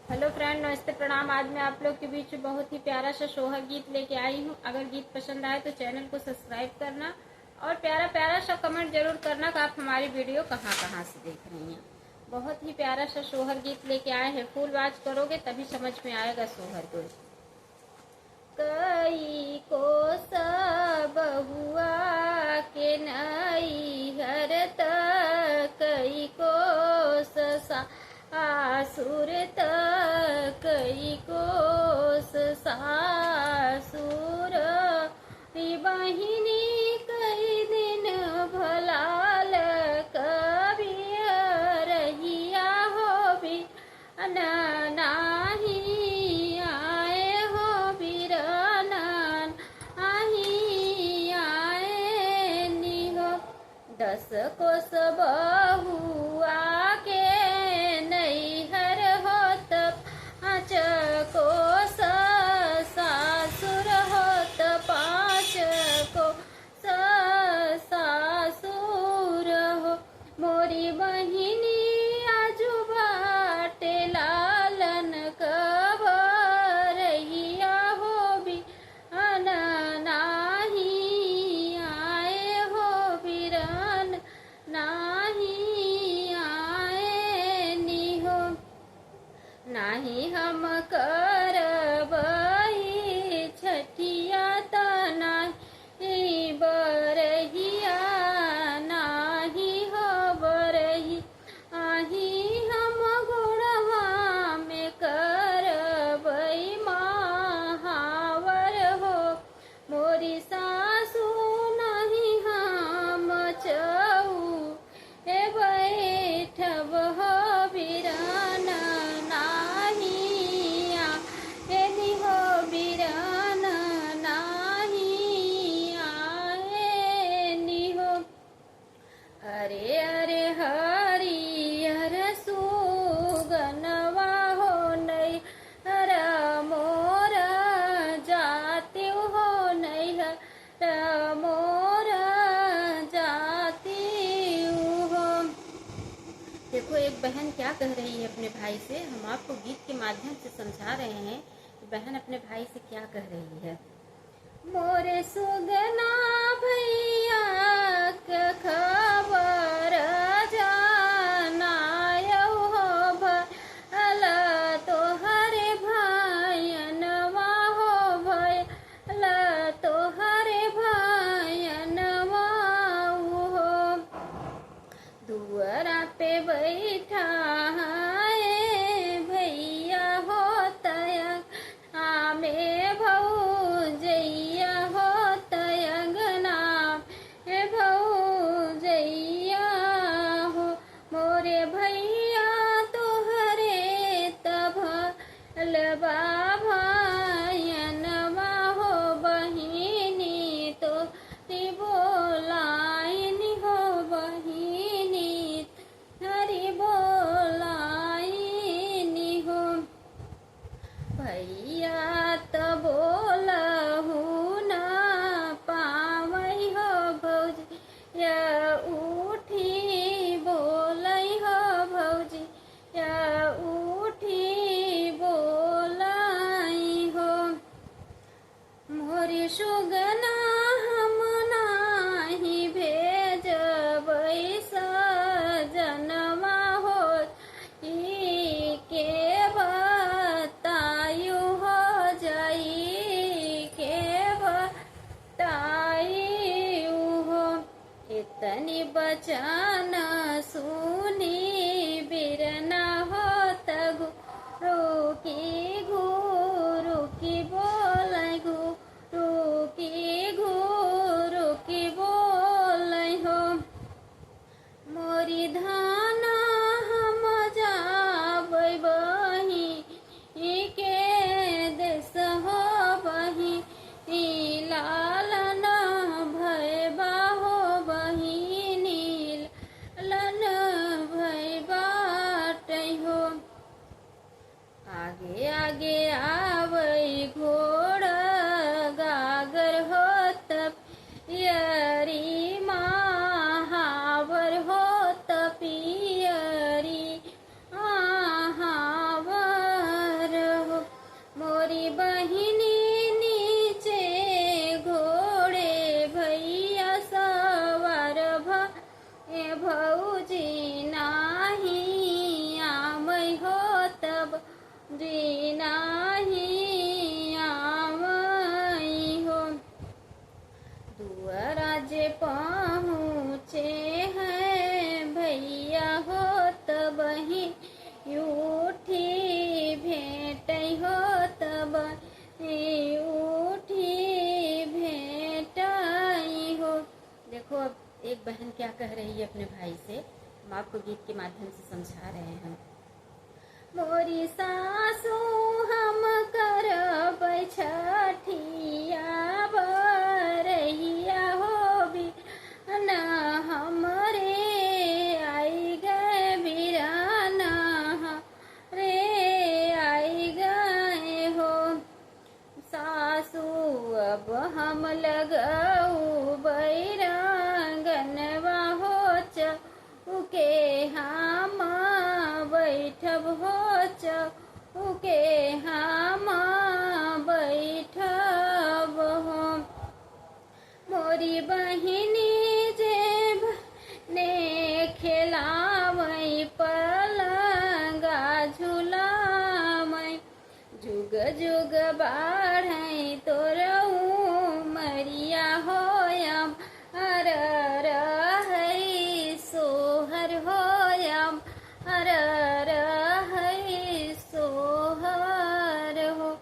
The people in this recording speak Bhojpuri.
हेलो फ्रेंड, नमस्ते, प्रणाम। आज मैं आप लोग के बीच बहुत ही प्यारा सा सोहर गीत लेके आई हूँ। अगर गीत पसंद आए तो चैनल को सब्सक्राइब करना और प्यारा प्यारा सा कमेंट जरूर करना कि आप हमारी वीडियो कहाँ कहाँ से देख रही हैं। बहुत ही प्यारा सा सोहर गीत लेके आए हैं। फुल वॉच करोगे तभी समझ में आएगा सोहर को। कई को सब हुआ के नई हर कई को सासुर कई को सासुर बहिनी कई दिन भलाल कभी रहिया हो भी नाही आए हो बिरनन आही आए निहो 10 कोस बहुआ के नैहर होत 5 कोस सासुर होत 5 को सासुर हो मोरी बहिनी आजू बाटे लालन कबरहिया हो भी नाही आए हो बिरन नाही आए निहो नाही हम करबई छठिया नाही बरहिया नाही हो बरही आही हम गुणवा में करबई महावर हो मोरी सासू नहीं हम चऊ ए बैठब हो बिरन नाही एनी हो बिरन नाही आए निहो अरे अरे हरिहर सुगनवा हो नहीं हर मोर जाती हो नहीं हर मोर जाती हो। देखो एक बहन क्या कह रही है अपने भाई से। हम आपको गीत के माध्यम से समझा रहे हैं कि बहन अपने भाई से क्या कह रही है। मोरे सुगना भैया के खबर जानायो हो भल तोहरे भायनवा हो भल तोहरे भायनवा हो दुआरा पे बैठा है भैया हो तया आमे भौजैया हो तयंगना हे भौजैया हो मोरे भैया तोहरे तभ लबा भायनवा हो बहिनी तो बोलाइनी हो बहिनी हरि बोलाइनी हो भैया त बोलहु न पावै हो भौजी या उठी बोलै हो भौजी या उठी बोलै हो मोरी सुगना हम नाही भेजबै सजनवा हो ई के बतायु हो जाई के बतायु हो इतनी बचन सुनी बिरना हो तगु गुरु की बोलै गुरु की बोलै हो मोरी धाना हम जाबै बही के देश हो बही लालन भैबा हो बहिनी लन भैबा हो आगे आगे आवै घोड़ गागर हो तब यरी महावर हो तपियरी जी नाही आवई हो। दुआरा जे पहुँचे हैं भैया हो तब ही उठी भेंट हो तब ही उठी भेंट हो। देखो अब एक बहन क्या कह रही है अपने भाई से, हम आपको गीत के माध्यम से समझा रहे हैं। मोरी सासू हम करब छठिया बरहिया हो भी न हमरे आई गए बिराना रे आई गए हो। सासू अब हम लगऊ बैरांगनवा हो चौके हम बैठब हो चौके हम बैठब हो। मोरी बहिनी जेब ने खेलावई पलंगा झुलावई जुग जुग बा